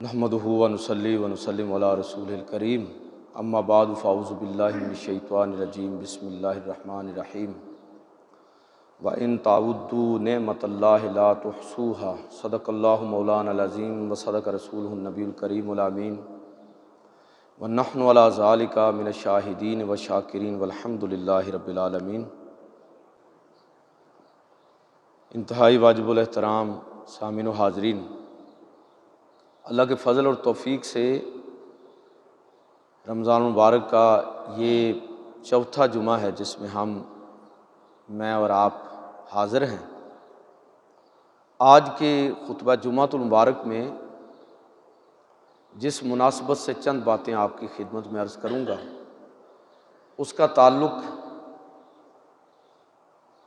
نحمدہ ونصلی ونسلم علی رسول الکریم اما بعد فاعوذ باللہ من الشیطان الرجیم بسم اللہ الرحمن الرحیم وَإِن تَعُدُّوا نِعْمَتَ اللَّهِ لَا تُحْصُوهَا صدق اللہ مولانا العظیم وصدق رسولہ النبی الکریم الامین وَنَحْنُ عَلَىٰ ذَلِكَ مِنَ الشَّاهِدِينَ وَالشَّاكِرِينَ وَالْحَمْدُ لِلَّهِ رَبِّ العالمین۔ انتہائی واجب الاحترام سامعین و حاضرین، اللہ کے فضل اور توفیق سے رمضان المبارک کا یہ چوتھا جمعہ ہے جس میں میں اور آپ حاضر ہیں۔ آج کے خطبہ جمعۃ المبارک میں جس مناسبت سے چند باتیں آپ کی خدمت میں عرض کروں گا، اس کا تعلق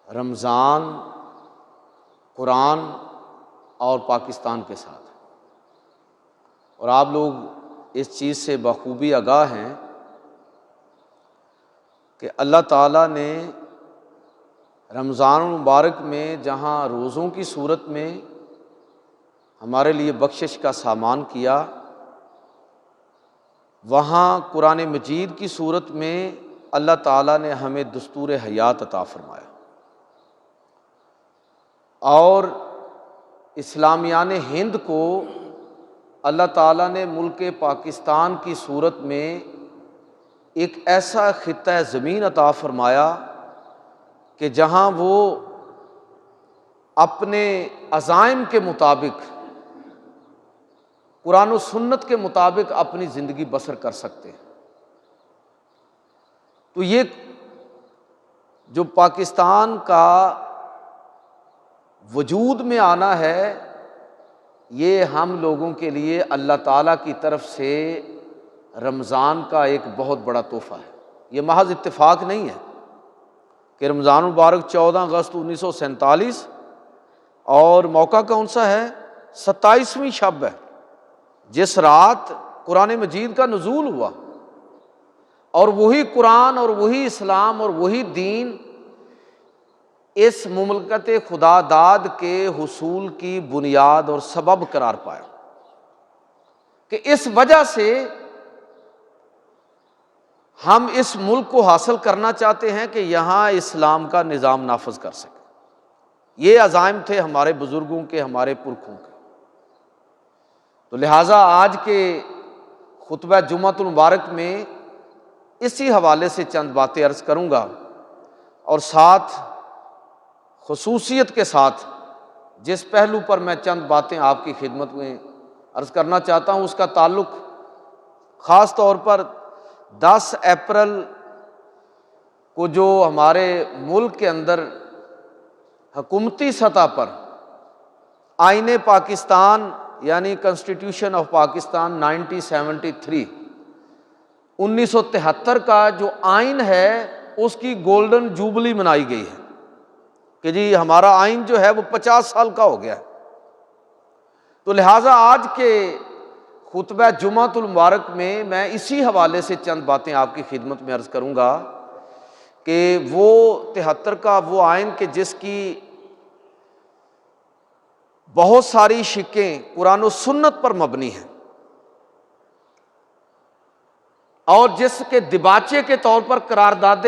رمضان، قرآن اور پاکستان کے ساتھ، اور آپ لوگ اس چیز سے بخوبی آگاہ ہیں کہ اللہ تعالیٰ نے رمضان المبارک میں جہاں روزوں کی صورت میں ہمارے لیے بخشش کا سامان کیا، وہاں قرآن مجید کی صورت میں اللہ تعالیٰ نے ہمیں دستور حیات عطا فرمایا، اور اسلامیان ہند کو اللہ تعالیٰ نے ملک پاکستان کی صورت میں ایک ایسا خطہ زمین عطا فرمایا کہ جہاں وہ اپنے عزائم کے مطابق، قرآن و سنت کے مطابق اپنی زندگی بسر کر سکتے ہیں۔ تو یہ جو پاکستان کا وجود میں آنا ہے، یہ ہم لوگوں کے لیے اللہ تعالیٰ کی طرف سے رمضان کا ایک بہت بڑا تحفہ ہے۔ یہ محض اتفاق نہیں ہے کہ رمضان مبارک 14 اگست 1947 اور موقع کون سا ہے؟ 27ویں شب ہے، جس رات قرآن مجید کا نزول ہوا، اور وہی قرآن اور وہی اسلام اور وہی دین اس مملکت خدا داد کے حصول کی بنیاد اور سبب قرار پایا، کہ اس وجہ سے ہم اس ملک کو حاصل کرنا چاہتے ہیں کہ یہاں اسلام کا نظام نافذ کر سکے۔ یہ عزائم تھے ہمارے بزرگوں کے، ہمارے پرکھوں کے۔ تو لہٰذا آج کے خطبہ جمعۃ المبارک میں اسی حوالے سے چند باتیں عرض کروں گا، اور ساتھ خصوصیت کے ساتھ جس پہلو پر میں چند باتیں آپ کی خدمت میں عرض کرنا چاہتا ہوں، اس کا تعلق خاص طور پر 10 اپریل کو جو ہمارے ملک کے اندر حکومتی سطح پر آئین پاکستان یعنی کنسٹیٹیوشن آف پاکستان 1973 1973 کا جو آئین ہے، اس کی گولڈن جوبلی منائی گئی ہے کہ جی ہمارا آئین جو ہے وہ 50 سال کا ہو گیا ہے۔ تو لہٰذا آج کے خطبہ جمعۃ المبارک میں اسی حوالے سے چند باتیں آپ کی خدمت میں عرض کروں گا کہ وہ 73 کا وہ آئین کہ جس کی بہت ساری شقیں قرآن و سنت پر مبنی ہیں، اور جس کے دباچے کے طور پر قرارداد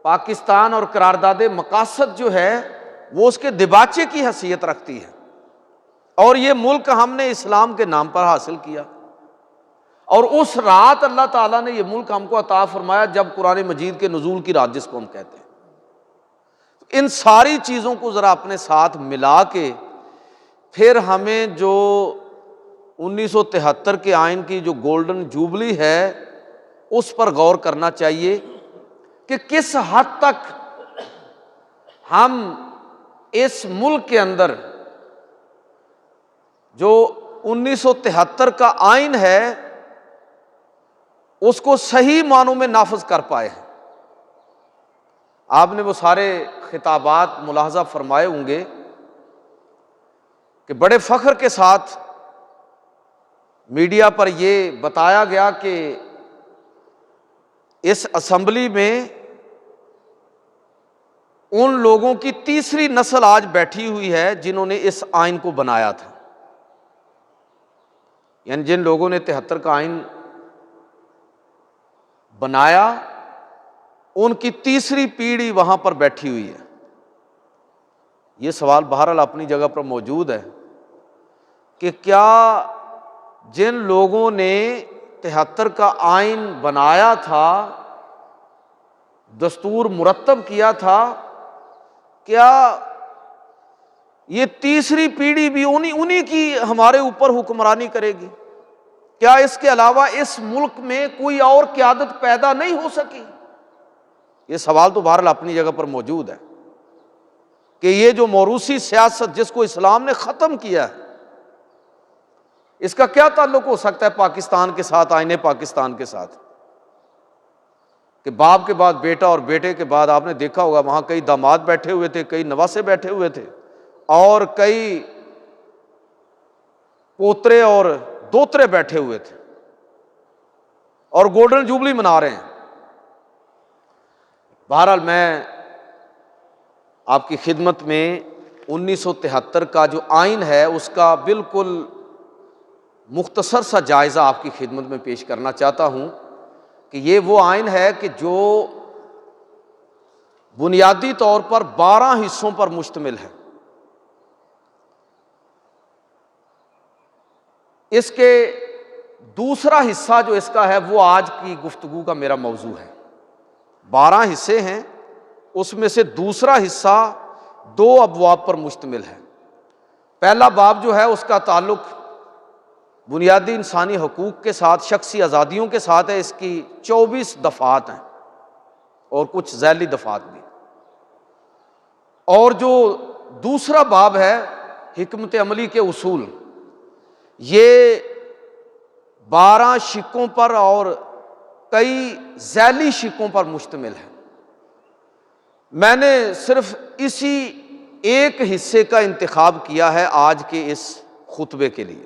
پاکستان اور قرارداد مقاصد جو ہے وہ اس کے دباچے کی حیثیت رکھتی ہے، اور یہ ملک ہم نے اسلام کے نام پر حاصل کیا، اور اس رات اللہ تعالیٰ نے یہ ملک ہم کو عطا فرمایا جب قرآن مجید کے نزول کی رات جس کو ہم کہتے ہیں۔ ان ساری چیزوں کو ذرا اپنے ساتھ ملا کے پھر ہمیں جو 1973 کے آئین کی جو گولڈن جوبلی ہے اس پر غور کرنا چاہیے کہ کس حد تک ہم اس ملک کے اندر جو 1973 کا آئین ہے اس کو صحیح معنوں میں نافذ کر پائے ہیں۔ آپ نے وہ سارے خطابات ملاحظہ فرمائے ہوں گے کہ بڑے فخر کے ساتھ میڈیا پر یہ بتایا گیا کہ اس اسمبلی میں ان لوگوں کی تیسری نسل آج بیٹھی ہوئی ہے جنہوں نے اس آئین کو بنایا تھا، یعنی جن لوگوں نے 73 کا آئین بنایا ان کی تیسری پیڑھی وہاں پر بیٹھی ہوئی ہے۔ یہ سوال بہرحال اپنی جگہ پر موجود ہے کہ کیا جن لوگوں نے 73 کا آئین بنایا تھا، دستور مرتب کیا تھا، کیا یہ تیسری پیڑھی بھی انہی کی ہمارے اوپر حکمرانی کرے گی؟ کیا اس کے علاوہ اس ملک میں کوئی اور قیادت پیدا نہیں ہو سکی؟ یہ سوال تو بہرحال اپنی جگہ پر موجود ہے کہ یہ جو موروثی سیاست جس کو اسلام نے ختم کیا ہے، اس کا کیا تعلق ہو سکتا ہے پاکستان کے ساتھ، آئین پاکستان کے ساتھ؟ کہ باپ کے بعد بیٹا اور بیٹے کے بعد آپ نے دیکھا ہوگا وہاں کئی داماد بیٹھے ہوئے تھے، کئی نواسے بیٹھے ہوئے تھے، اور کئی پوترے اور دوترے بیٹھے ہوئے تھے اور گولڈن جوبلی منا رہے ہیں۔ بہرحال میں آپ کی خدمت میں 1973 کا جو آئین ہے اس کا بالکل مختصر سا جائزہ آپ کی خدمت میں پیش کرنا چاہتا ہوں کہ یہ وہ آئین ہے کہ جو بنیادی طور پر 12 حصوں پر مشتمل ہے۔ اس کے دوسرا حصہ جو اس کا ہے وہ آج کی گفتگو کا میرا موضوع ہے۔ 12 حصے ہیں، اس میں سے دوسرا حصہ 2 ابواب پر مشتمل ہے۔ پہلا باب جو ہے اس کا تعلق بنیادی انسانی حقوق کے ساتھ، شخصی آزادیوں کے ساتھ ہے۔ اس کی 24 دفعات ہیں اور کچھ ذیلی دفعات بھی۔ اور جو دوسرا باب ہے حکمت عملی کے اصول، یہ 12 شقوں پر اور کئی ذیلی شقوں پر مشتمل ہے۔ میں نے صرف اسی ایک حصے کا انتخاب کیا ہے آج کے اس خطبے کے لیے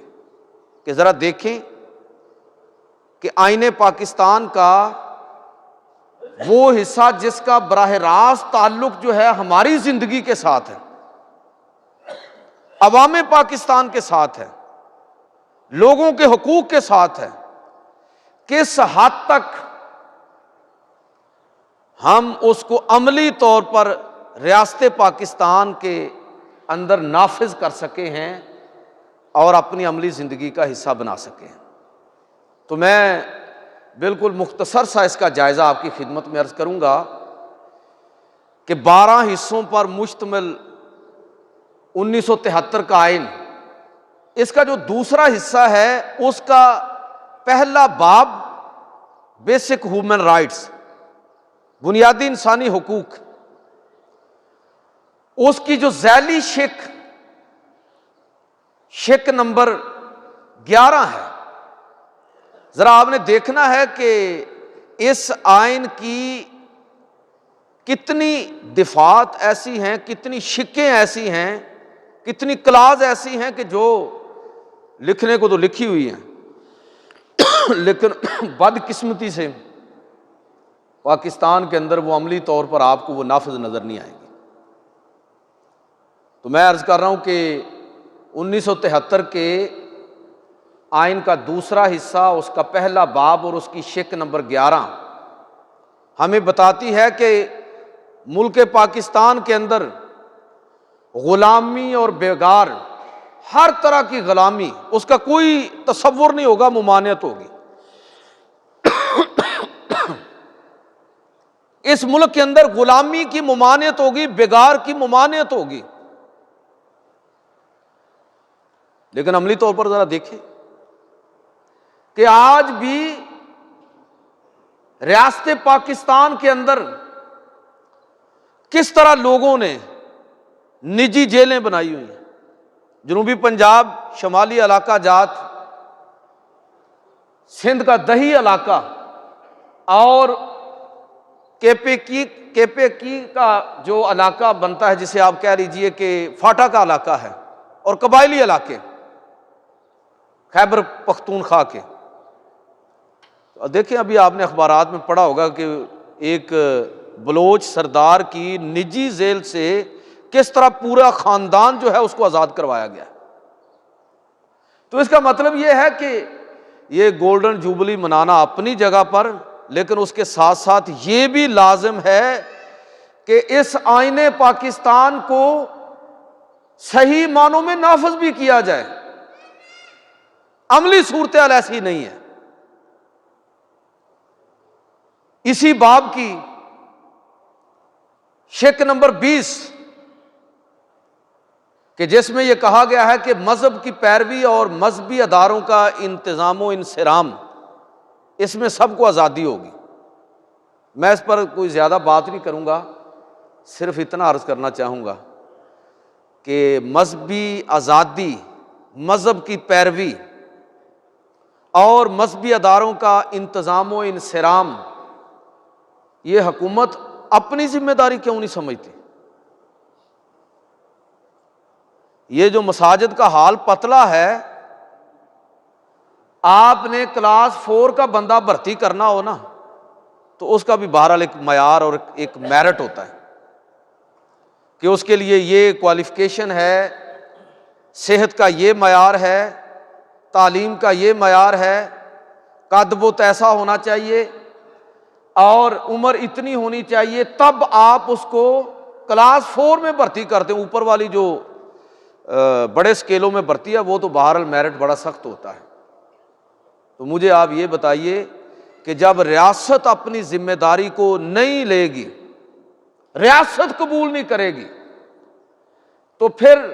کہ ذرا دیکھیں کہ آئین پاکستان کا وہ حصہ جس کا براہ راست تعلق جو ہے ہماری زندگی کے ساتھ ہے، عوام پاکستان کے ساتھ ہے، لوگوں کے حقوق کے ساتھ ہے، کس حد تک ہم اس کو عملی طور پر ریاست پاکستان کے اندر نافذ کر سکے ہیں اور اپنی عملی زندگی کا حصہ بنا سکے ہیں۔ تو میں بالکل مختصر سا اس کا جائزہ آپ کی خدمت میں عرض کروں گا کہ 12 حصوں پر مشتمل 1973 کا آئین، اس کا جو دوسرا حصہ ہے اس کا پہلا باب بیسک ہیومن رائٹس، بنیادی انسانی حقوق، اس کی جو ذیلی شق نمبر 11 ہے۔ ذرا آپ نے دیکھنا ہے کہ اس آئین کی کتنی دفعات ایسی ہیں، کتنی شقیں ایسی ہیں، کتنی کلاز ایسی ہیں کہ جو لکھنے کو تو لکھی ہوئی ہیں لیکن بدقسمتی سے پاکستان کے اندر وہ عملی طور پر آپ کو وہ نافذ نظر نہیں آئے گی۔ تو میں عرض کر رہا ہوں کہ 1973 کے آئین کا دوسرا حصہ، اس کا پہلا باب اور اس کی شق نمبر 11 ہمیں بتاتی ہے کہ ملک پاکستان کے اندر غلامی اور بیگار، ہر طرح کی غلامی، اس کا کوئی تصور نہیں ہوگا، ممانعت ہوگی۔ اس ملک کے اندر غلامی کی ممانعت ہوگی، بیگار کی ممانعت ہوگی۔ لیکن عملی طور پر ذرا دیکھیں کہ آج بھی ریاست پاکستان کے اندر کس طرح لوگوں نے نجی جیلیں بنائی ہوئی ہیں۔ جنوبی پنجاب، شمالی علاقہ جات، سندھ کا دہی علاقہ اور کے پے کی کا جو علاقہ بنتا ہے، جسے آپ کہہ لیجئے کہ فاٹا کا علاقہ ہے، اور قبائلی علاقے خیبر پختونخوا کے۔ دیکھیں ابھی آپ نے اخبارات میں پڑھا ہوگا کہ ایک بلوچ سردار کی نجی جیل سے کس طرح پورا خاندان جو ہے اس کو آزاد کروایا گیا۔ تو تو اس کا مطلب یہ ہے کہ یہ گولڈن جوبلی منانا اپنی جگہ پر، لیکن اس کے ساتھ ساتھ یہ بھی لازم ہے کہ اس آئین پاکستان کو صحیح معنوں میں نافذ بھی کیا جائے۔ عملی صورتحال ایسی نہیں ہے۔ اسی باب کی شق نمبر 20 کہ جس میں یہ کہا گیا ہے کہ مذہب کی پیروی اور مذہبی اداروں کا انتظام و انصرام، اس میں سب کو آزادی ہوگی۔ میں اس پر کوئی زیادہ بات نہیں کروں گا، صرف اتنا عرض کرنا چاہوں گا کہ مذہبی آزادی، مذہب کی پیروی اور مذہبی اداروں کا انتظام و انصرام، یہ حکومت اپنی ذمہ داری کیوں نہیں سمجھتی؟ یہ جو مساجد کا حال پتلا ہے، آپ نے کلاس 4 کا بندہ بھرتی کرنا ہو نا، تو اس کا بھی بہرحال ایک معیار اور ایک میرٹ ہوتا ہے کہ اس کے لیے یہ کوالیفیکیشن ہے، صحت کا یہ معیار ہے، تعلیم کا یہ معیار ہے، قد بت ایسا ہونا چاہیے اور عمر اتنی ہونی چاہیے، تب آپ اس کو کلاس 4 میں بھرتی کرتے ہیں۔ اوپر والی جو بڑے سکیلوں میں بھرتی ہے وہ تو بہرحال میرٹ بڑا سخت ہوتا ہے۔ تو مجھے آپ یہ بتائیے کہ جب ریاست اپنی ذمہ داری کو نہیں لے گی، ریاست قبول نہیں کرے گی، تو پھر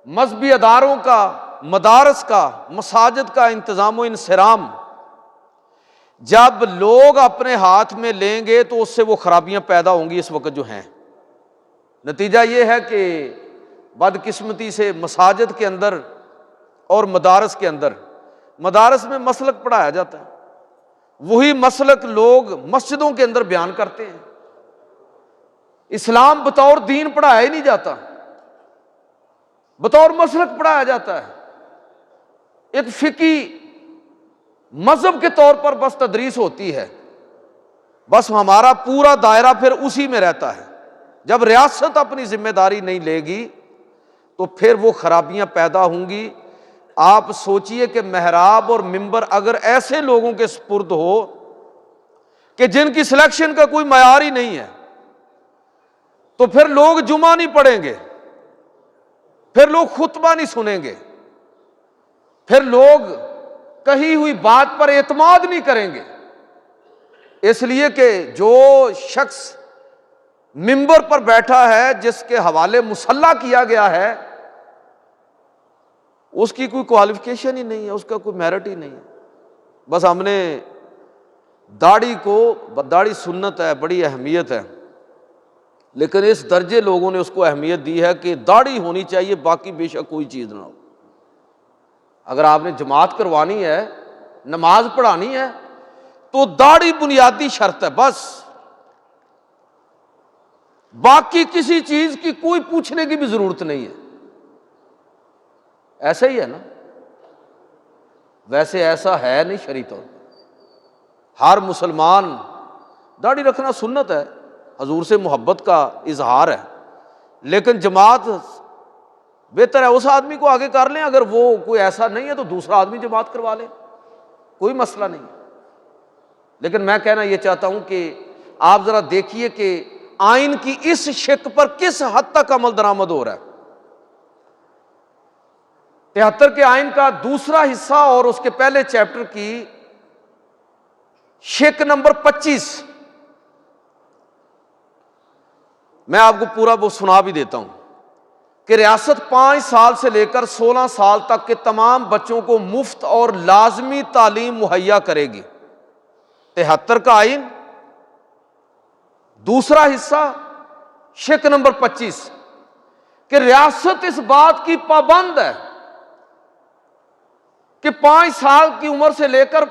مذہبی اداروں کا، مدارس کا، مساجد کا انتظام و انصرام جب لوگ اپنے ہاتھ میں لیں گے تو اس سے وہ خرابیاں پیدا ہوں گی اس وقت جو ہیں۔ نتیجہ یہ ہے کہ بدقسمتی سے مساجد کے اندر اور مدارس کے اندر، مدارس میں مسلک پڑھایا جاتا ہے، وہی مسلک لوگ مسجدوں کے اندر بیان کرتے ہیں۔ اسلام بطور دین پڑھایا ہی نہیں جاتا، بطور مسلک پڑھایا جاتا ہے، ایک فقہی مذہب کے طور پر بس تدریس ہوتی ہے، بس ہمارا پورا دائرہ پھر اسی میں رہتا ہے۔ جب ریاست اپنی ذمہ داری نہیں لے گی تو پھر وہ خرابیاں پیدا ہوں گی۔ آپ سوچئے کہ محراب اور منبر اگر ایسے لوگوں کے سپرد ہو کہ جن کی سلیکشن کا کوئی معیار ہی نہیں ہے، تو پھر لوگ جمعہ نہیں پڑھیں گے، پھر لوگ خطبہ نہیں سنیں گے، پھر لوگ کہی ہوئی بات پر اعتماد نہیں کریں گے۔ اس لیے کہ جو شخص منبر پر بیٹھا ہے، جس کے حوالے مسلح کیا گیا ہے، اس کی کوئی کوالیفیکیشن ہی نہیں ہے، اس کا کوئی میرٹ ہی نہیں ہے۔ بس ہم نے داڑھی سنت ہے، بڑی اہمیت ہے، لیکن اس درجے لوگوں نے اس کو اہمیت دی ہے کہ داڑھی ہونی چاہیے، باقی بے شک کوئی چیز نہ ہو۔ اگر آپ نے جماعت کروانی ہے، نماز پڑھانی ہے، تو داڑھی بنیادی شرط ہے، بس باقی کسی چیز کی کوئی پوچھنے کی بھی ضرورت نہیں ہے۔ ایسا ہی ہے نا؟ ویسے ایسا ہے نہیں شرعی طور پر۔ ہر مسلمان، داڑھی رکھنا سنت ہے، حضور سے محبت کا اظہار ہے، لیکن جماعت بہتر ہے اس آدمی کو آگے کر لیں، اگر وہ کوئی ایسا نہیں ہے تو دوسرا آدمی جماعت کروا لے، کوئی مسئلہ نہیں ہے۔ لیکن میں کہنا یہ چاہتا ہوں کہ آپ ذرا دیکھیے کہ آئین کی اس شق پر کس حد تک عمل درآمد ہو رہا ہے۔ 73 کے آئین کا دوسرا حصہ اور اس کے پہلے چیپٹر کی شق نمبر 25، میں آپ کو پورا وہ سنا بھی دیتا ہوں کہ ریاست 5 سال سے لے کر 16 سال تک کے تمام بچوں کو مفت اور لازمی تعلیم مہیا کرے گی۔ 73 کا آئین دوسرا حصہ شق نمبر 25 کہ ریاست اس بات کی پابند ہے کہ 5 سال کی عمر سے لے کر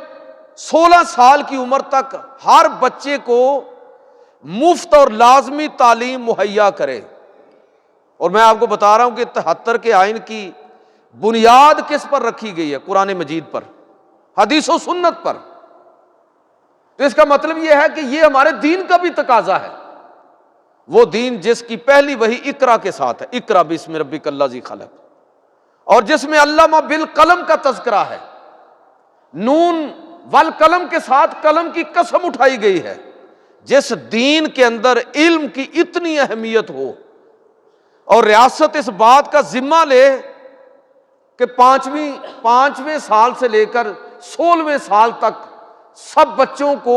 16 سال کی عمر تک ہر بچے کو مفت اور لازمی تعلیم مہیا کرے۔ اور میں آپ کو بتا رہا ہوں کہ 73 کے آئین کی بنیاد کس پر رکھی گئی ہے؟ قرآن مجید پر، حدیث و سنت پر۔ تو اس کا مطلب یہ ہے کہ یہ ہمارے دین کا بھی تقاضا ہے، وہ دین جس کی پہلی وحی اقرا کے ساتھ ہے، اقرا بسم ربک الذی خلق، اور جس میں علامہ بالقلم کا تذکرہ ہے، نون والقلم کے ساتھ قلم کی قسم اٹھائی گئی ہے۔ جس دین کے اندر علم کی اتنی اہمیت ہو اور ریاست اس بات کا ذمہ لے کہ پانچویں سال سے لے کر 16ویں سال تک سب بچوں کو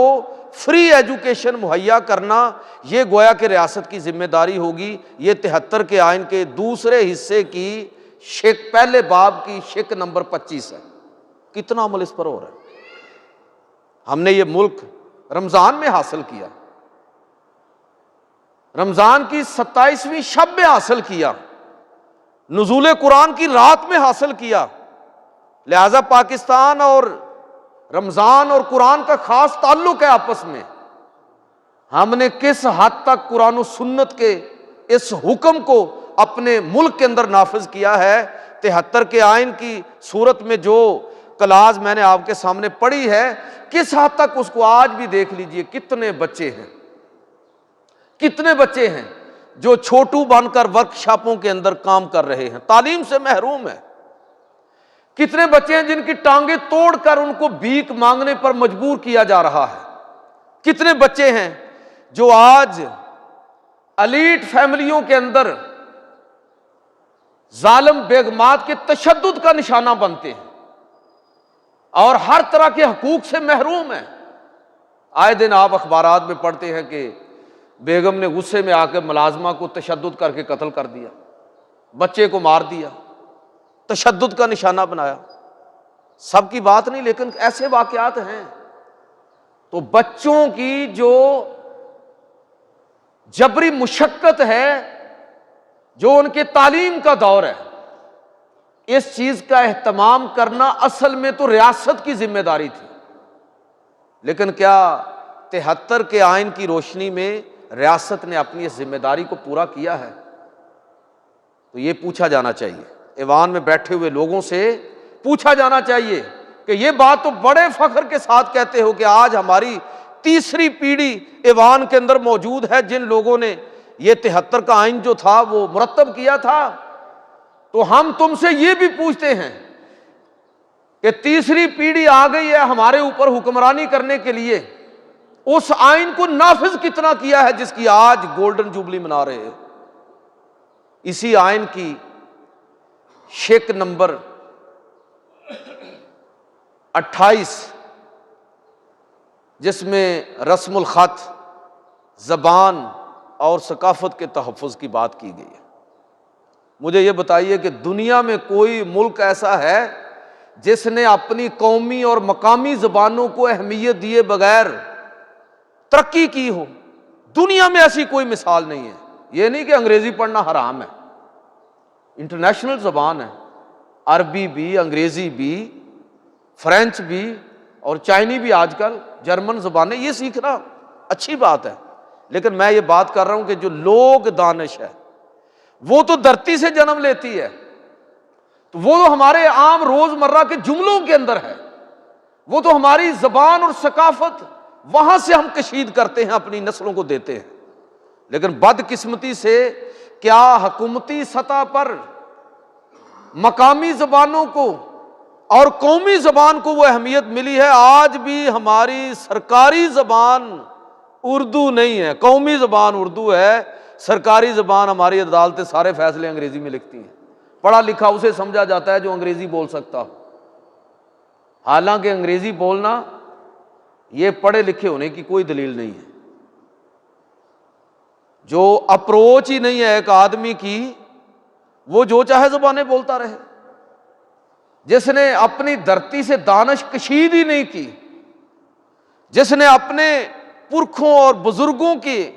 فری ایجوکیشن مہیا کرنا، یہ گویا کہ ریاست کی ذمہ داری ہوگی۔ یہ 73 کے آئین کے دوسرے حصے کی پہلے باب کی شق نمبر 25 ہے۔ کتنا عمل اس پر ہو رہا ہے؟ ہم نے یہ ملک رمضان میں حاصل کیا، رمضان کی 27ویں شب میں حاصل کیا، نزول قرآن کی رات میں حاصل کیا۔ لہذا پاکستان اور رمضان اور قرآن کا خاص تعلق ہے آپس میں۔ ہم نے کس حد تک قرآن و سنت کے اس حکم کو اپنے ملک کے اندر نافذ کیا ہے؟ 73 کے آئین کی صورت میں جو کلاز میں نے آپ کے سامنے پڑھی ہے، کس حد تک اس کو آج بھی دیکھ لیجئے۔ کتنے بچے ہیں جو چھوٹو بن کر ورکشاپوں کے اندر کام کر رہے ہیں، تعلیم سے محروم ہیں۔ کتنے بچے ہیں جن کی ٹانگیں توڑ کر ان کو بھیک مانگنے پر مجبور کیا جا رہا ہے۔ کتنے بچے ہیں جو آج ایلیٹ فیملیوں کے اندر ظالم بیگمات کے تشدد کا نشانہ بنتے ہیں اور ہر طرح کے حقوق سے محروم ہیں۔ آئے دن آپ اخبارات میں پڑھتے ہیں کہ بیگم نے غصے میں آ کے ملازمہ کو تشدد کر کے قتل کر دیا، بچے کو مار دیا، تشدد کا نشانہ بنایا۔ سب کی بات نہیں، لیکن ایسے واقعات ہیں۔ تو بچوں کی جو جبری مشقت ہے، جو ان کے تعلیم کا دور ہے، اس چیز کا اہتمام کرنا اصل میں تو ریاست کی ذمہ داری تھی۔ لیکن کیا 73 کے آئین کی روشنی میں ریاست نے اپنی اس ذمہ داری کو پورا کیا ہے؟ تو یہ پوچھا جانا چاہیے، ایوان میں بیٹھے ہوئے لوگوں سے پوچھا جانا چاہیے کہ یہ بات تو بڑے فخر کے ساتھ کہتے ہو کہ آج ہماری تیسری پیڑھی ایوان کے اندر موجود ہے جن لوگوں نے یہ 73 کا آئین جو تھا وہ مرتب کیا تھا۔ تو ہم تم سے یہ بھی پوچھتے ہیں کہ تیسری پیڑھی آ گئی ہے ہمارے اوپر حکمرانی کرنے کے لیے، اس آئین کو نافذ کتنا کیا ہے جس کی آج گولڈن جوبلی منا رہے ہیں؟ اسی آئین کی شق نمبر 28 جس میں رسم الخط، زبان اور ثقافت کے تحفظ کی بات کی گئی ہے۔ مجھے یہ بتائیے کہ دنیا میں کوئی ملک ایسا ہے جس نے اپنی قومی اور مقامی زبانوں کو اہمیت دیے بغیر ترقی کی ہو؟ دنیا میں ایسی کوئی مثال نہیں ہے۔ یہ نہیں کہ انگریزی پڑھنا حرام ہے، انٹرنیشنل زبان ہے، عربی بھی، انگریزی بھی، فرینچ بھی اور چائنی بھی، آج کل جرمن زبانیں، یہ سیکھنا اچھی بات ہے۔ لیکن میں یہ بات کر رہا ہوں کہ جو لوگ دانش ہے وہ تو دھرتی سے جنم لیتی ہے، تو وہ تو ہمارے عام روزمرہ کے جملوں کے اندر ہے، وہ تو ہماری زبان اور ثقافت وہاں سے ہم کشید کرتے ہیں، اپنی نسلوں کو دیتے ہیں۔ لیکن بدقسمتی سے کیا حکومتی سطح پر مقامی زبانوں کو اور قومی زبان کو وہ اہمیت ملی ہے؟ آج بھی ہماری سرکاری زبان اردو نہیں ہے، قومی زبان اردو ہے، سرکاری زبان ہماری عدالتیں سارے فیصلے انگریزی میں لکھتی ہیں۔ پڑھا لکھا اسے سمجھا جاتا ہے جو انگریزی بول سکتا ہو، حالانکہ انگریزی بولنا یہ پڑھے لکھے ہونے کی کوئی دلیل نہیں ہے۔ جو اپروچ ہی نہیں ہے ایک آدمی کی، وہ جو چاہے زبانیں بولتا رہے۔ جس نے اپنی دھرتی سے دانش کشید ہی نہیں کی، جس نے اپنے پرکھوں اور بزرگوں کے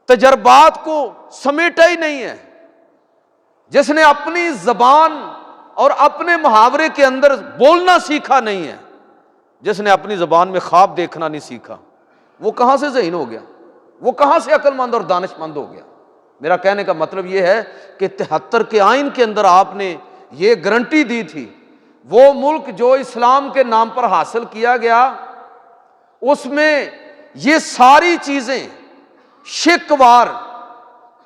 تجربات کو سمیٹا ہی نہیں ہے، جس نے اپنی زبان اور اپنے محاورے کے اندر بولنا سیکھا نہیں ہے، جس نے اپنی زبان میں خواب دیکھنا نہیں سیکھا، وہ کہاں سے ذہین ہو گیا؟ وہ کہاں سے عقل مند اور دانش مند ہو گیا؟ میرا کہنے کا مطلب یہ ہے کہ 73 کے آئین کے اندر آپ نے یہ گارنٹی دی تھی، وہ ملک جو اسلام کے نام پر حاصل کیا گیا، اس میں یہ ساری چیزیں شق وار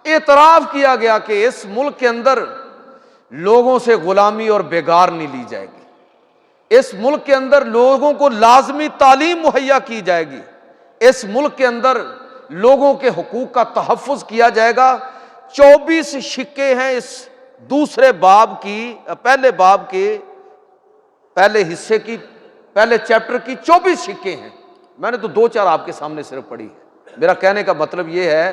اعتراف کیا گیا کہ اس ملک کے اندر لوگوں سے غلامی اور بیگار نہیں لی جائے گی، اس ملک کے اندر لوگوں کو لازمی تعلیم مہیا کی جائے گی، اس ملک کے اندر لوگوں کے حقوق کا تحفظ کیا جائے گا۔ 24 شقیں ہیں اس دوسرے باب کی، پہلے باب کے پہلے حصے کی، پہلے چیپٹر کی 24 شقیں ہیں۔ میں نے تو 2-4 آپ کے سامنے صرف پڑھی ہے۔ میرا کہنے کا مطلب یہ ہے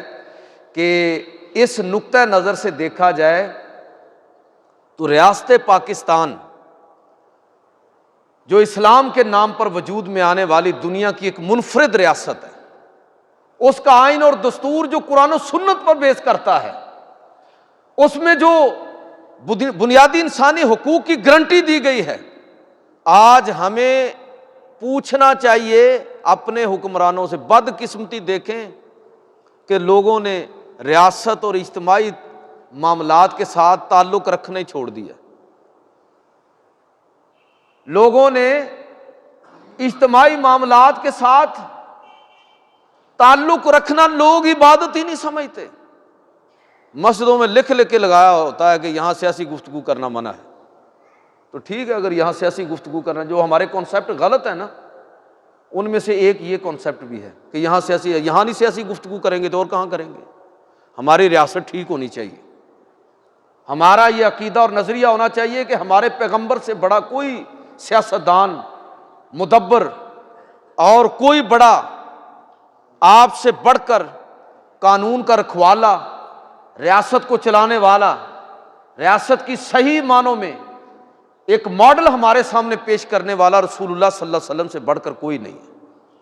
کہ اس نقطہ نظر سے دیکھا جائے تو ریاست پاکستان جو اسلام کے نام پر وجود میں آنے والی دنیا کی ایک منفرد ریاست ہے، اس کا آئین اور دستور جو قرآن و سنت پر بیس کرتا ہے، اس میں جو بنیادی انسانی حقوق کی گارنٹی دی گئی ہے، آج ہمیں پوچھنا چاہیے اپنے حکمرانوں سے۔ بدقسمتی دیکھیں کہ لوگوں نے ریاست اور اجتماعی معاملات کے ساتھ تعلق رکھنا ہی چھوڑ دیا۔ لوگوں نے اجتماعی معاملات کے ساتھ تعلق رکھنا لوگ عبادت ہی نہیں سمجھتے۔ مسجدوں میں لکھ کے لگایا ہوتا ہے کہ یہاں سیاسی گفتگو کرنا منع ہے۔ تو ٹھیک ہے، اگر یہاں سیاسی گفتگو کرنا، جو ہمارے کانسیپٹ غلط ہے نا، ان میں سے ایک یہ کانسیپٹ بھی ہے کہ یہاں نہیں سیاسی گفتگو کریں گے تو اور کہاں کریں گے۔ ہماری ریاست ٹھیک ہونی چاہیے، ہمارا یہ عقیدہ اور نظریہ ہونا چاہیے کہ ہمارے پیغمبر سے بڑا کوئی سیاستدان، مدبر اور کوئی بڑا آپ سے بڑھ کر قانون کا رکھوالا، ریاست کو چلانے والا، ریاست کی صحیح معنوں میں ایک ماڈل ہمارے سامنے پیش کرنے والا رسول اللہ صلی اللہ علیہ وسلم سے بڑھ کر کوئی نہیں ہے۔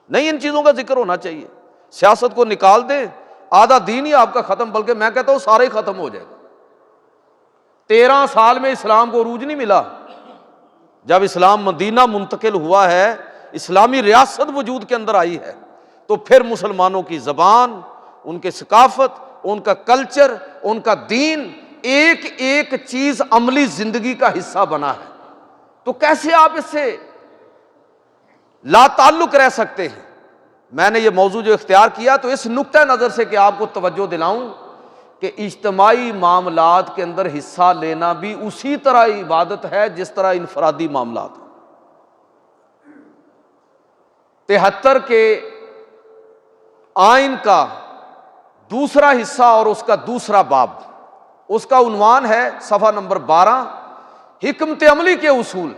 نہیں، ان چیزوں کا ذکر ہونا چاہیے۔ سیاست کو نکال دیں، آدھا دین ہی آپ کا ختم، بلکہ میں کہتا ہوں سارا ہی ختم ہو جائے گا۔ 13 سال میں اسلام کو عروج نہیں ملا۔ جب اسلام مدینہ منتقل ہوا ہے، اسلامی ریاست وجود کے اندر آئی ہے، تو پھر مسلمانوں کی زبان، ان کے ثقافت، ان کا کلچر، ان کا دین، ایک ایک چیز عملی زندگی کا حصہ بنا ہے۔ تو کیسے آپ اس سے لا تعلق رہ سکتے ہیں؟ میں نے یہ موضوع جو اختیار کیا تو اس نقطہ نظر سے کہ آپ کو توجہ دلاؤں کہ اجتماعی معاملات کے اندر حصہ لینا بھی اسی طرح عبادت ہے جس طرح انفرادی معاملات ہیں۔ 73 کے آئین کا دوسرا حصہ اور اس کا دوسرا باب، اس کا عنوان ہے صفحہ نمبر 12، حکمت عملی کے اصول۔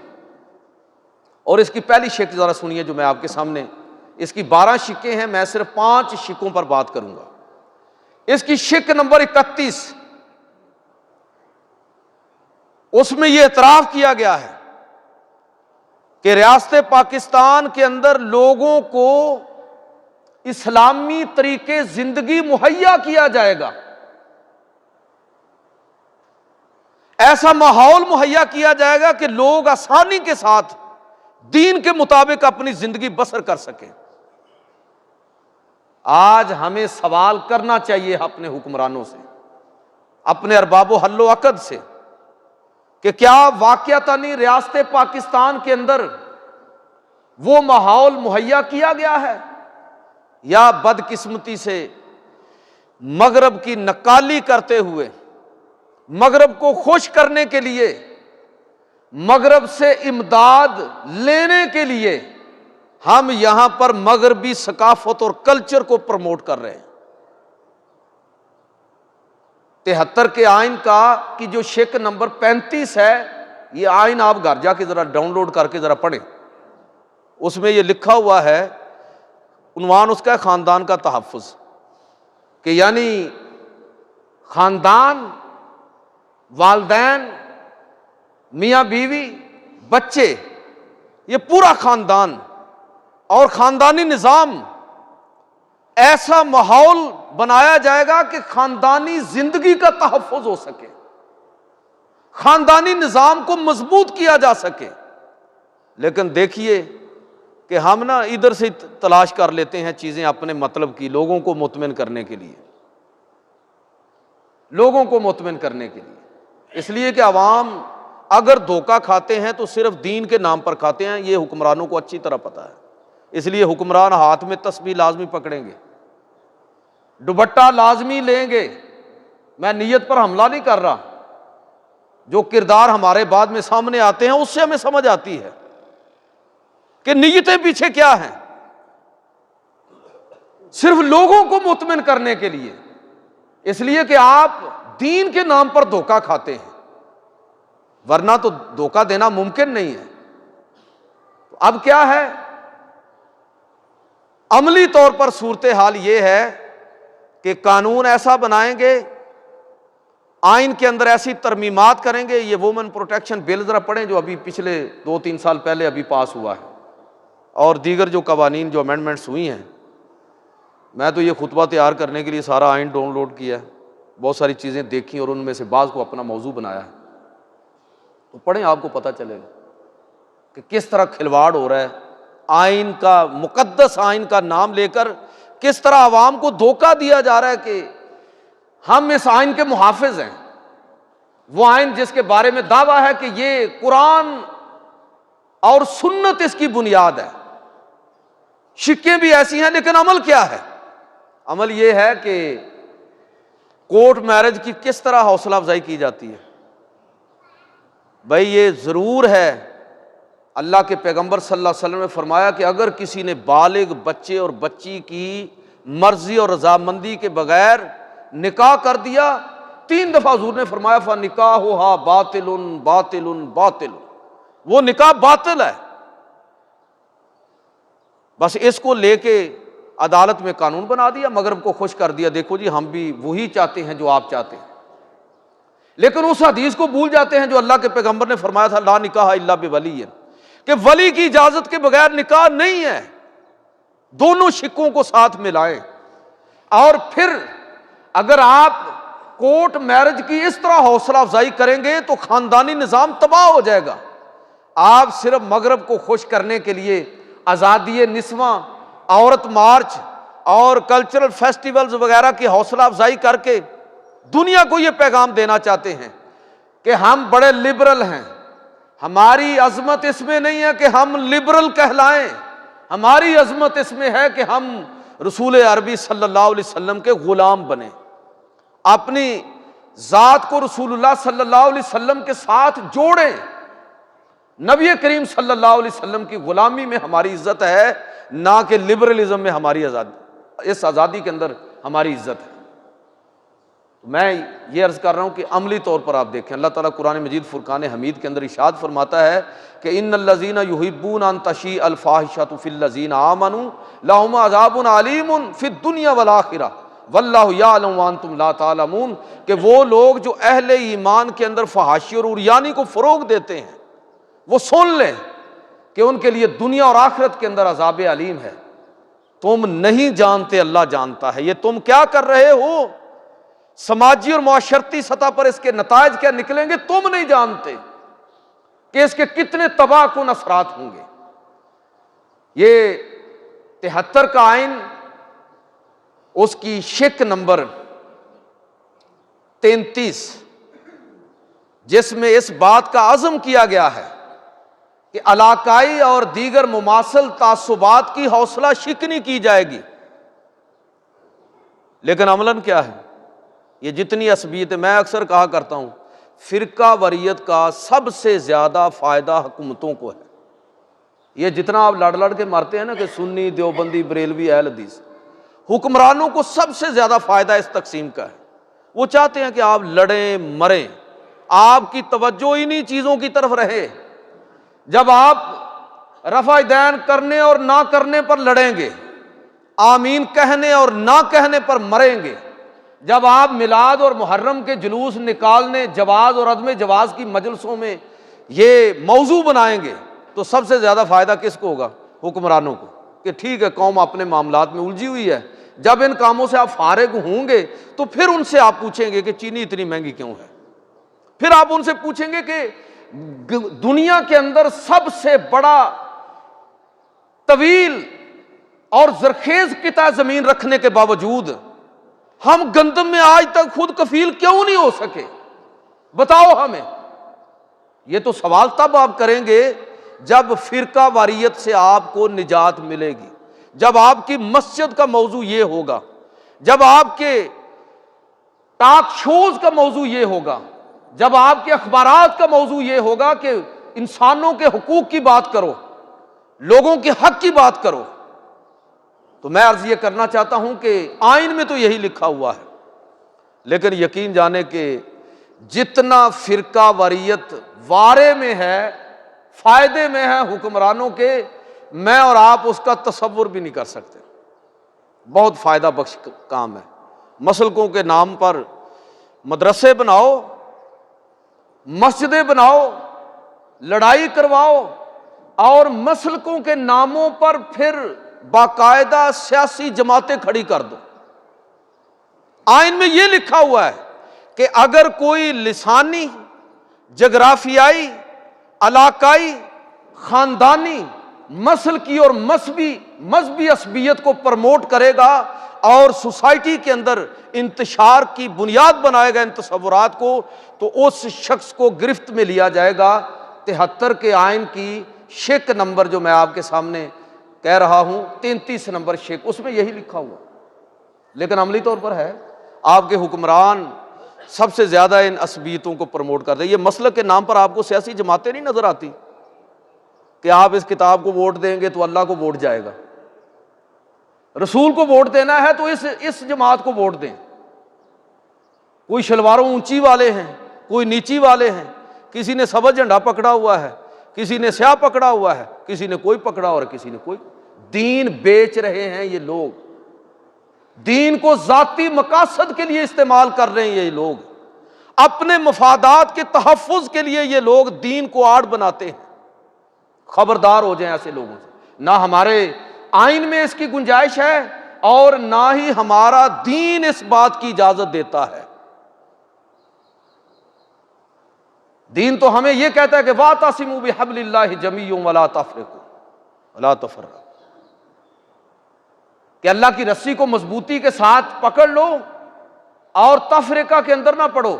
اور اس کی پہلی شق ذرا سنیے جو میں آپ کے سامنے، اس کی 12 شقیں ہیں، میں صرف 5 شقوں پر بات کروں گا۔ اس کی شق نمبر 31، اس میں یہ اعتراف کیا گیا ہے کہ ریاست پاکستان کے اندر لوگوں کو اسلامی طریقے زندگی مہیا کیا جائے گا، ایسا ماحول مہیا کیا جائے گا کہ لوگ آسانی کے ساتھ دین کے مطابق اپنی زندگی بسر کر سکیں۔ آج ہمیں سوال کرنا چاہیے اپنے حکمرانوں سے، اپنے ارباب و حل و عقد سے، کہ کیا واقعتاً ریاست پاکستان کے اندر وہ ماحول مہیا کیا گیا ہے، یا بدقسمتی سے مغرب کی نکالی کرتے ہوئے، مغرب کو خوش کرنے کے لیے، مغرب سے امداد لینے کے لیے ہم یہاں پر مغربی ثقافت اور کلچر کو پروموٹ کر رہے ہیں۔ 73 کے آئین کی جو شق نمبر 35 ہے، یہ آئین آپ گھر جا کے ذرا ڈاؤن لوڈ کر کے ذرا پڑھیں۔ اس میں یہ لکھا ہوا ہے، عنوان اس کا ہے خاندان کا تحفظ، کہ یعنی خاندان، والدین، میاں بیوی، بچے، یہ پورا خاندان اور خاندانی نظام، ایسا ماحول بنایا جائے گا کہ خاندانی زندگی کا تحفظ ہو سکے، خاندانی نظام کو مضبوط کیا جا سکے۔ لیکن دیکھیے کہ ہم نا ادھر سے تلاش کر لیتے ہیں چیزیں اپنے مطلب کی، لوگوں کو مطمئن کرنے کے لیے، لوگوں کو مطمئن کرنے کے لیے۔ اس لیے کہ عوام اگر دھوکہ کھاتے ہیں تو صرف دین کے نام پر کھاتے ہیں، یہ حکمرانوں کو اچھی طرح پتہ ہے۔ اس لیے حکمران ہاتھ میں تسبیح لازمی پکڑیں گے، دوپٹہ لازمی لیں گے۔ میں نیت پر حملہ نہیں کر رہا، جو کردار ہمارے بعد میں سامنے آتے ہیں اس سے ہمیں سمجھ آتی ہے کہ نیتیں پیچھے کیا ہیں، صرف لوگوں کو مطمئن کرنے کے لیے، اس لیے کہ آپ دین کے نام پر دھوکہ کھاتے ہیں، ورنہ تو دھوکہ دینا ممکن نہیں ہے۔ اب کیا ہے، عملی طور پر صورتحال یہ ہے کہ قانون ایسا بنائیں گے، آئین کے اندر ایسی ترمیمات کریں گے، یہ وومن پروٹیکشن بل ذرا پڑھیں جو ابھی پچھلے 2-3 سال پہلے ابھی پاس ہوا ہے، اور دیگر جو قوانین جو امینڈمنٹس ہوئی ہیں۔ میں تو یہ خطبہ تیار کرنے کے لیے سارا آئین ڈاؤن لوڈ کیا ہے، بہت ساری چیزیں دیکھی اور ان میں سے بعض کو اپنا موضوع بنایا ہے، تو پڑھیں، آپ کو پتہ چلے گا کہ کس طرح کھلواڑ ہو رہا ہے آئین کا، مقدس آئین کا نام لے کر کس طرح عوام کو دھوکہ دیا جا رہا ہے کہ ہم اس آئین کے محافظ ہیں، وہ آئین جس کے بارے میں دعویٰ ہے کہ یہ قرآن اور سنت اس کی بنیاد ہے۔ شکیں بھی ایسی ہیں، لیکن عمل کیا ہے؟ عمل یہ ہے کہ کورٹ میرج کی کس طرح حوصلہ افزائی کی جاتی ہے۔ بھائی یہ ضرور ہے، اللہ کے پیغمبر صلی اللہ علیہ وسلم نے فرمایا کہ اگر کسی نے بالغ بچے اور بچی کی مرضی اور رضامندی کے بغیر نکاح کر دیا، 3 دفعہ حضور نے فرمایا فَنِکَاحُهَا بَاطِلٌ بَاطِلٌ بَاطِلٌ، وہ نکاح باطل ہے۔ بس اس کو لے کے عدالت میں قانون بنا دیا، مغرب کو خوش کر دیا، دیکھو جی ہم بھی وہی چاہتے ہیں جو آپ چاہتے ہیں، لیکن اس حدیث کو بھول جاتے ہیں جو اللہ کے پیغمبر نے فرمایا تھا لا نکاح الا بولی، کہ ولی کی اجازت کے بغیر نکاح نہیں ہے۔ دونوں شکوں کو ساتھ ملائیں، اور پھر اگر آپ کورٹ میرج کی اس طرح حوصلہ افزائی کریں گے تو خاندانی نظام تباہ ہو جائے گا۔ آپ صرف مغرب کو خوش کرنے کے لیے آزادی نسواں، عورت مارچ اور کلچرل فیسٹیولز وغیرہ کی حوصلہ افزائی کر کے دنیا کو یہ پیغام دینا چاہتے ہیں کہ ہم بڑے لبرل ہیں۔ ہماری عظمت اس میں نہیں ہے کہ ہم لبرل کہلائیں، ہماری عظمت اس میں ہے کہ ہم رسول عربی صلی اللہ علیہ وسلم کے غلام بنیں، اپنی ذات کو رسول اللہ صلی اللہ علیہ وسلم کے ساتھ جوڑیں۔ نبی کریم صلی اللہ علیہ وسلم کی غلامی میں ہماری عزت ہے، نہ کہ لبرلزم میں ہماری آزادی، اس آزادی کے اندر ہماری عزت ہے۔ میں یہ عرض کر رہا ہوں کہ عملی طور پر آپ دیکھیں، اللہ تعالیٰ قرآن مجید فرقان حمید کے اندر ارشاد فرماتا ہے کہ ان الذین یحبون ان تشیع الفاحشۃ فی الذین آمنوا لہم عذاب علیم فی الدنیا والآخرہ واللہ یعلم وانتم لا تعلمون، کہ وہ لوگ جو اہل ایمان کے اندر فحاشی اور عریانی کو فروغ دیتے ہیں وہ سن لیں کہ ان کے لیے دنیا اور آخرت کے اندر عذاب علیم ہے۔ تم نہیں جانتے، اللہ جانتا ہے۔ یہ تم کیا کر رہے ہو، سماجی اور معاشرتی سطح پر اس کے نتائج کیا نکلیں گے، تم نہیں جانتے کہ اس کے کتنے تباہ کن اثرات ہوں گے۔ یہ 73 کا آئین، اس کی شق نمبر 33، جس میں اس بات کا عزم کیا گیا ہے کہ علاقائی اور دیگر مماثل تعصبات کی حوصلہ شکنی کی جائے گی، لیکن عملاً کیا ہے؟ یہ جتنی عصبیت ہے، میں اکثر کہا کرتا ہوں فرقہ واریت کا سب سے زیادہ فائدہ حکومتوں کو ہے۔ یہ جتنا آپ لڑ کے مارتے ہیں نا کہ سنی، دیوبندی، بریلوی، اہل حدیث، حکمرانوں کو سب سے زیادہ فائدہ اس تقسیم کا ہے۔ وہ چاہتے ہیں کہ آپ لڑیں مریں، آپ کی توجہ انہی چیزوں کی طرف رہے۔ جب آپ رفع دین کرنے اور نہ کرنے پر لڑیں گے، آمین کہنے اور نہ کہنے پر مریں گے، جب آپ میلاد اور محرم کے جلوس نکالنے، جواز اور عدم جواز کی مجلسوں میں یہ موضوع بنائیں گے، تو سب سے زیادہ فائدہ کس کو ہوگا؟ حکمرانوں کو، کہ ٹھیک ہے قوم اپنے معاملات میں الجھی ہوئی ہے، جب ان کاموں سے آپ فارغ ہوں گے تو پھر ان سے آپ پوچھیں گے کہ چینی اتنی مہنگی کیوں ہے، پھر آپ ان سے پوچھیں گے کہ دنیا کے اندر سب سے بڑا طویل اور زرخیز قطع زمین رکھنے کے باوجود ہم گندم میں آج تک خود کفیل کیوں نہیں ہو سکے، بتاؤ ہمیں۔ یہ تو سوال تب آپ کریں گے جب فرقہ واریت سے آپ کو نجات ملے گی، جب آپ کی مسجد کا موضوع یہ ہوگا، جب آپ کے ٹاک شوز کا موضوع یہ ہوگا، جب آپ کے اخبارات کا موضوع یہ ہوگا کہ انسانوں کے حقوق کی بات کرو، لوگوں کے حق کی بات کرو، تو میں عرض یہ کرنا چاہتا ہوں کہ آئین میں تو یہی لکھا ہوا ہے، لیکن یقین جانے کہ جتنا فرقہ واریت وارے میں ہے، فائدے میں ہے حکمرانوں کے، میں اور آپ اس کا تصور بھی نہیں کر سکتے۔ بہت فائدہ بخش کام ہے۔ مسلکوں کے نام پر مدرسے بناؤ، مسجدیں بناؤ، لڑائی کرواؤ، اور مسلکوں کے ناموں پر پھر باقاعدہ سیاسی جماعتیں کھڑی کر دو۔ آئین میں یہ لکھا ہوا ہے کہ اگر کوئی لسانی، جغرافیائی، علاقائی، خاندانی، مسلکی اور مذہبی عصبیت کو پروموٹ کرے گا اور سوسائٹی کے اندر انتشار کی بنیاد بنائے گا ان تصورات کو، تو اس شخص کو گرفت میں لیا جائے گا۔ 73 کے آئین کی شق نمبر جو میں آپ کے سامنے کہہ رہا ہوں، 33 نمبر شق، اس میں یہی لکھا ہوا، لیکن عملی طور پر ہے آپ کے حکمران سب سے زیادہ ان عصبیتوں کو پروموٹ کر رہے ہیں۔ یہ مسلک کے نام پر آپ کو سیاسی جماعتیں نہیں نظر آتی کہ آپ اس کتاب کو ووٹ دیں گے تو اللہ کو ووٹ جائے گا، رسول کو ووٹ دینا ہے تو اس جماعت کو ووٹ دیں۔ کوئی شلواروں اونچی والے ہیں، کوئی نیچی والے ہیں، کسی نے سبز جھنڈا پکڑا ہوا ہے، کسی نے سیاہ پکڑا ہوا ہے، کسی نے کوئی پکڑا اور کسی نے کوئی۔ دین بیچ رہے ہیں یہ لوگ، دین کو ذاتی مقاصد کے لیے استعمال کر رہے ہیں یہ لوگ، اپنے مفادات کے تحفظ کے لیے یہ لوگ دین کو آڑ بناتے ہیں۔ خبردار ہو جائیں ایسے لوگوں سے۔ نہ ہمارے آئین میں اس کی گنجائش ہے اور نہ ہی ہمارا دین اس بات کی اجازت دیتا ہے۔ دین تو ہمیں یہ کہتا ہے کہ وَاعْتَصِمُوا بِحَبْلِ اللَّهِ جَمِيعًا وَلَا تَفْرَقُوا وَلَا تَفَرَّقُوا، کہ اللہ کی رسی کو مضبوطی کے ساتھ پکڑ لو اور تفرقہ کے اندر نہ پڑو،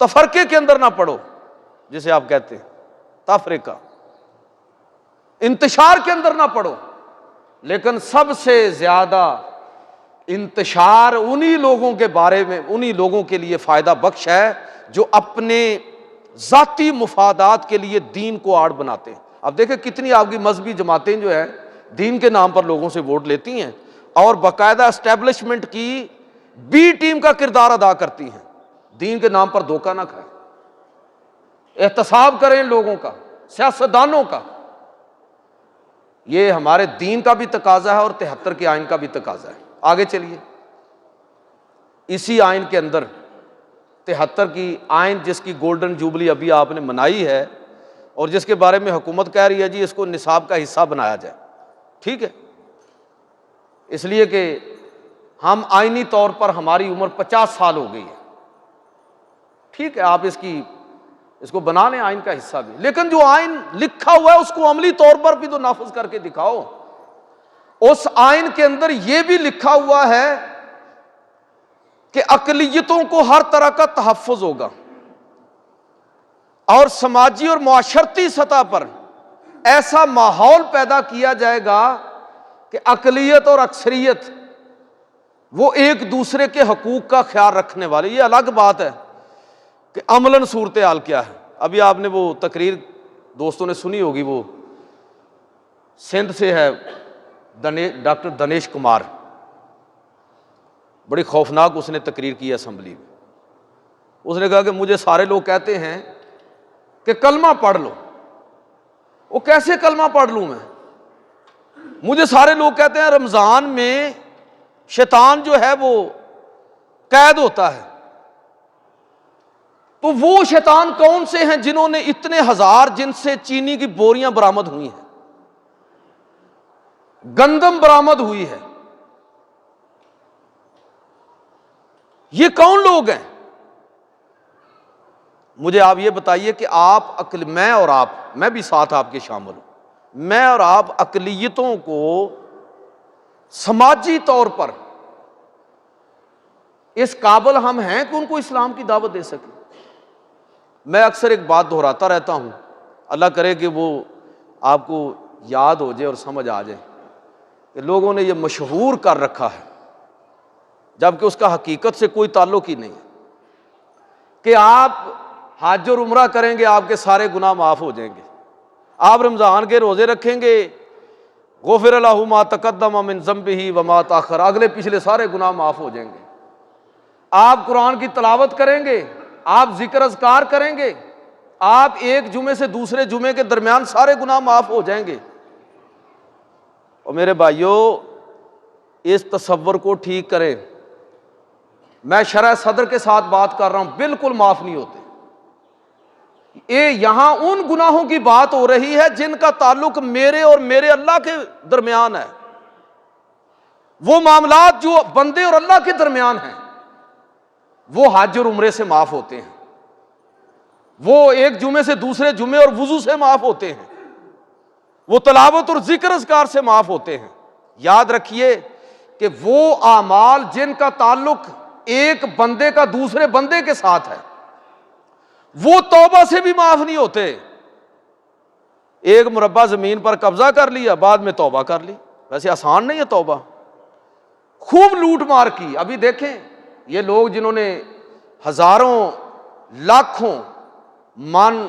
تفرقے کے اندر نہ پڑو، جسے آپ کہتے ہیں تفرقہ، انتشار کے اندر نہ پڑو۔ لیکن سب سے زیادہ انتشار انہی لوگوں کے بارے میں، انہی لوگوں کے لیے فائدہ بخش ہے جو اپنے ذاتی مفادات کے لیے دین کو آڑ بناتے ہیں۔ اب دیکھیں کتنی آپ کی مذہبی جماعتیں جو ہیں دین کے نام پر لوگوں سے ووٹ لیتی ہیں اور باقاعدہ اسٹیبلشمنٹ کی بی ٹیم کا کردار ادا کرتی ہیں، دین کے نام پر دھوکہ نہ کھائیں، احتساب کریں لوگوں کا، سیاستدانوں کا۔ یہ ہمارے دین کا بھی تقاضا ہے اور 73 کے آئین کا بھی تقاضا ہے۔ آگے چلیے، اسی آئین کے اندر 73 کی آئین جس کی گولڈن جوبلی ابھی آپ نے منائی ہے اور جس کے بارے میں حکومت کہہ رہی ہے جی اس کو نصاب کا حصہ بنایا جائے، ٹھیک ہے، اس لیے کہ ہم آئینی طور پر ہماری عمر 50 سال ہو گئی ہے، ٹھیک ہے، آپ اس کو بنا لیں آئین کا حصہ بھی، لیکن جو آئین لکھا ہوا ہے اس کو عملی طور پر بھی تو نافذ کر کے دکھاؤ۔ اس آئین کے اندر یہ بھی لکھا ہوا ہے کہ اقلیتوں کو ہر طرح کا تحفظ ہوگا اور سماجی اور معاشرتی سطح پر ایسا ماحول پیدا کیا جائے گا کہ اقلیت اور اکثریت وہ ایک دوسرے کے حقوق کا خیال رکھنے والے۔ یہ الگ بات ہے کہ عملاً صورتحال کیا ہے۔ ابھی آپ نے وہ تقریر دوستوں نے سنی ہوگی، وہ سندھ سے ہے ڈاکٹر دنیش کمار، بڑی خوفناک اس نے تقریر کی اسمبلی میں۔ اس نے کہا کہ مجھے سارے لوگ کہتے ہیں کہ کلمہ پڑھ لو۔ وہ کیسے کلمہ پڑھ لوں میں؟ مجھے سارے لوگ کہتے ہیں رمضان میں شیطان جو ہے وہ قید ہوتا ہے، تو وہ شیطان کون سے ہیں جنہوں نے اتنے ہزار جن سے چینی کی بوریاں برآمد ہوئی ہیں، گندم برآمد ہوئی ہے، یہ کون لوگ ہیں؟ مجھے آپ یہ بتائیے کہ میں اور آپ، میں بھی ساتھ آپ کے شامل ہوں، میں اور آپ اقلیتوں کو سماجی طور پر اس قابل ہم ہیں کہ ان کو اسلام کی دعوت دے سکیں؟ میں اکثر ایک بات دہراتا رہتا ہوں، اللہ کرے کہ وہ آپ کو یاد ہو جائے اور سمجھ آ جائے، کہ لوگوں نے یہ مشہور کر رکھا ہے جبکہ اس کا حقیقت سے کوئی تعلق ہی نہیں ہے، کہ آپ حج اور عمرہ کریں گے آپ کے سارے گناہ معاف ہو جائیں گے، آپ رمضان کے روزے رکھیں گے غفر لہ ما تقدم من ذنبہ وما تاخر، اگلے پچھلے سارے گناہ معاف ہو جائیں گے، آپ قرآن کی تلاوت کریں گے، آپ ذکر اذکار کریں گے، آپ ایک جمعے سے دوسرے جمعے کے درمیان سارے گناہ معاف ہو جائیں گے۔ اور میرے بھائیوں اس تصور کو ٹھیک کریں، میں شرح صدر کے ساتھ بات کر رہا ہوں، بالکل معاف نہیں ہوتے۔ یہاں ان گناہوں کی بات ہو رہی ہے جن کا تعلق میرے اور میرے اللہ کے درمیان ہے، وہ معاملات جو بندے اور اللہ کے درمیان ہیں وہ حج اور عمرے سے معاف ہوتے ہیں، وہ ایک جمعے سے دوسرے جمعے اور وضو سے معاف ہوتے ہیں، وہ تلاوت اور ذکر اذکار سے معاف ہوتے ہیں۔ یاد رکھیے کہ وہ اعمال جن کا تعلق ایک بندے کا دوسرے بندے کے ساتھ ہے وہ توبہ سے بھی معاف نہیں ہوتے۔ ایک مربع زمین پر قبضہ کر لیا، بعد میں توبہ کر لی، ویسے آسان نہیں ہے توبہ، خوب لوٹ مار کی۔ ابھی دیکھیں یہ لوگ جنہوں نے ہزاروں لاکھوں من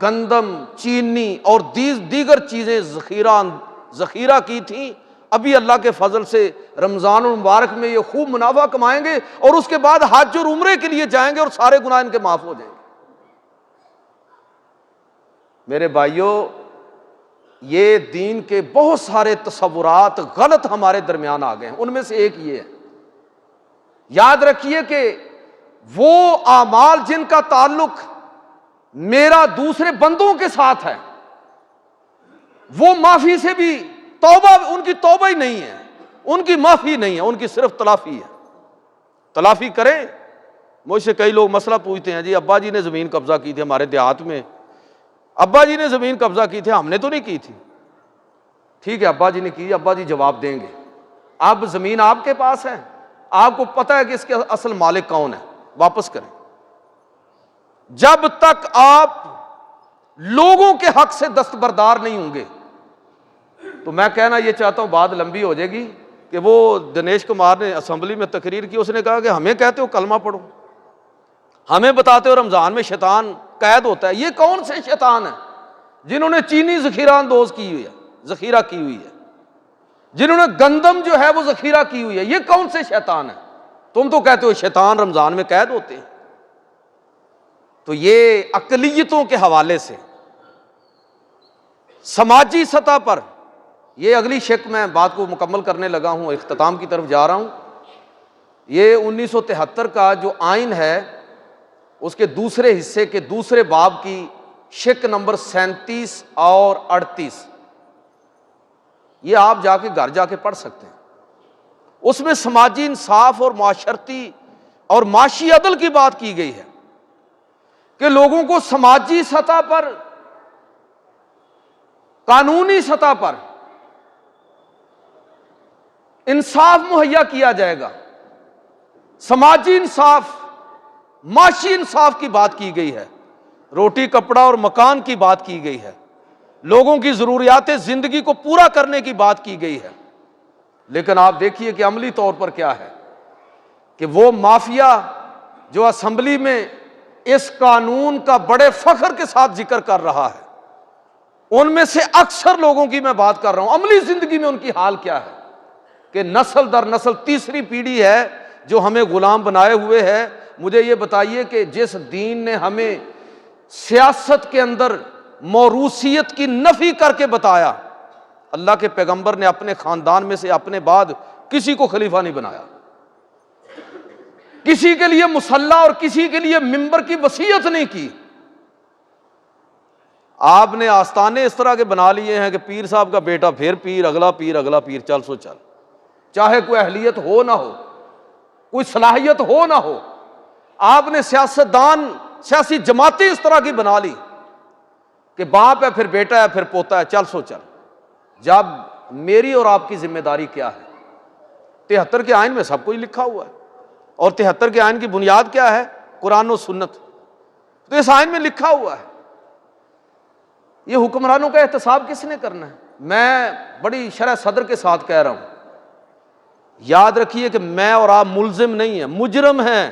گندم چینی اور دیگر چیزیں ذخیرہ کی تھیں، ابھی اللہ کے فضل سے رمضان المبارک میں یہ خوب منافع کمائیں گے اور اس کے بعد حج اور عمرے کے لیے جائیں گے اور سارے گناہ ان کے معاف ہو جائیں گے۔ میرے بھائیوں یہ دین کے بہت سارے تصورات غلط ہمارے درمیان آ گئے ہیں، ان میں سے ایک یہ ہے، یاد رکھیے کہ وہ اعمال جن کا تعلق میرا دوسرے بندوں کے ساتھ ہے وہ معافی سے بھی توبہ، ان کی توبہ ہی نہیں ہے، ان کی معافی نہیں ہے، ان کی صرف تلافی ہے۔ تلافی کریں۔ مجھ سے کئی لوگ مسئلہ پوچھتے ہیں، جی ابا جی نے زمین قبضہ کی تھی ہمارے دیہات میں، ابا جی نے زمین قبضہ کی تھی، ہم نے تو نہیں کی تھی۔ ٹھیک ہے ابا جی نے کی، ابا جی جواب دیں گے۔ اب زمین آپ کے پاس ہے، آپ کو پتہ ہے کہ اس کے اصل مالک کون ہے، واپس کریں۔ جب تک آپ لوگوں کے حق سے دستبردار نہیں ہوں گے، تو میں کہنا یہ چاہتا ہوں، بات لمبی ہو جائے گی، کہ وہ دنیش کمار نے اسمبلی میں تقریر کی، اس نے کہا کہ ہمیں کہتے ہو کلمہ پڑھو، ہمیں بتاتے ہو رمضان میں شیطان قید ہوتا ہے۔ یہ کون سے شیطان ہیں جنہوں نے چینی ذخیرہ اندوز کی ہوئی ہے، ذخیرہ کی ہوئی ہے، جنہوں نے گندم جو ہے وہ ذخیرہ کی ہوئی ہے، یہ کون سے شیطان ہیں؟ تم تو کہتے ہو شیطان رمضان میں قید ہوتے ہیں۔ تو یہ اقلیتوں کے حوالے سے سماجی سطح پر یہ اگلی شق میں بات کو مکمل کرنے لگا ہوں، اختتام کی طرف جا رہا ہوں۔ یہ 1973 کا جو آئین ہے اس کے دوسرے حصے کے دوسرے باب کی شق نمبر 37 اور 38، یہ آپ جا کے گھر جا کے پڑھ سکتے ہیں۔ اس میں سماجی انصاف اور معاشرتی اور معاشی عدل کی بات کی گئی ہے کہ لوگوں کو سماجی سطح پر، قانونی سطح پر انصاف مہیا کیا جائے گا۔ سماجی انصاف، معاشی انصاف کی بات کی گئی ہے، روٹی کپڑا اور مکان کی بات کی گئی ہے، لوگوں کی ضروریات زندگی کو پورا کرنے کی بات کی گئی ہے۔ لیکن آپ دیکھیے کہ عملی طور پر کیا ہے کہ وہ مافیا جو اسمبلی میں اس قانون کا بڑے فخر کے ساتھ ذکر کر رہا ہے، ان میں سے اکثر لوگوں کی میں بات کر رہا ہوں، عملی زندگی میں ان کی حال کیا ہے کہ نسل در نسل تیسری پیڑھی ہے جو ہمیں غلام بنائے ہوئے ہے۔ مجھے یہ بتائیے کہ جس دین نے ہمیں سیاست کے اندر موروثیت کی نفی کر کے بتایا، اللہ کے پیغمبر نے اپنے خاندان میں سے اپنے بعد کسی کو خلیفہ نہیں بنایا، کسی کے لیے مصلی اور کسی کے لیے ممبر کی وصیت نہیں کی۔ آپ نے آستانے اس طرح کے بنا لیے ہیں کہ پیر صاحب کا بیٹا پھر پیر، اگلا پیر، اگلا پیر، چل سو چل، چاہے کوئی اہلیت ہو نہ ہو، کوئی صلاحیت ہو نہ ہو۔ آپ نے سیاستدان، سیاسی جماعتیں اس طرح کی بنا لی کہ باپ ہے پھر بیٹا ہے پھر پوتا ہے، چل سو چل۔ جب میری اور آپ کی ذمہ داری کیا ہے؟ 73 کے آئین میں سب کچھ لکھا ہوا ہے، اور 73 کے آئین کی بنیاد کیا ہے؟ قرآن و سنت۔ تو اس آئین میں لکھا ہوا ہے، یہ حکمرانوں کا احتساب کس نے کرنا ہے؟ میں بڑی شرح صدر کے ساتھ کہہ رہا ہوں، یاد رکھیے کہ میں اور آپ ملزم نہیں ہیں، مجرم ہیں،